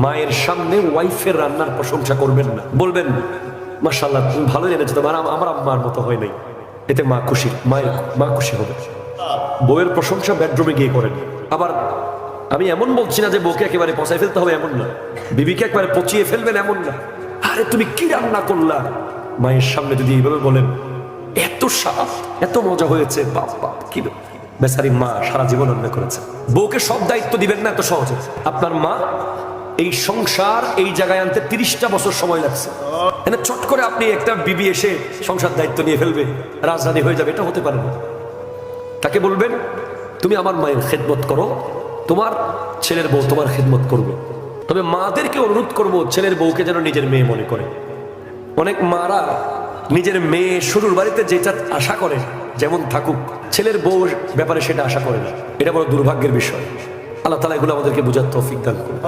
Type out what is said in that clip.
মায়ের সামনে ওয়াইফের রান্নার প্রশংসা করবেন না, বলবেন মাশাআল্লাহ তুমি ভালোই এনেছো, তোমার আমার আম্মার মতো হয় নাই। এতে মা খুশি, মা খুশি হবে। বউয়ের প্রশংসা বেডরুমে গিয়ে করেন। আবার আমি এমন বলছি না যে বউকে একেবারে পচাই ফেলতে হবে, এমন না। বিবিকে একবারে পচিয়ে ফেলবেন, এমন না। আরে তুমি কি রান্না করলা, মায়ের সামনে যদি এইভাবে বলেন এত স্বাদ, এত মজা হয়েছে, বাপ বাপ কি বেচারি মা সারা জীবন রান্না করেছে। বউকে সব দায়িত্ব দিবেন না এত সহজে। আপনার মা এই সংসার এই জায়গায় আনতে 30টা বছর সময় লাগছে। চট করে আপনি একটা বিবি এসে সংসার দায়িত্ব নিয়ে ফেলবে, রাজধানী হয়ে যাবে, এটা হতে পারে না। তাকে বলবেন তুমি আমার মায়ের খেদমত করো, তোমার ছেলের বউ তোমার খেদমত করবে। তবে মাদেরকে অনুরোধ করব ছেলের বউকে যেন নিজের মেয়ে মনে করে। অনেক মারা নিজের মেয়ে শ্বশুর বাড়িতে যেটা আশা করে যেমন থাকুক, ছেলের বউ ব্যাপারে সেটা আশা করে না। এটা বড় দুর্ভাগ্যের বিষয়। আল্লাহ তাআলা এগুলো আমাদেরকে বুঝার তৌফিক দান করুন।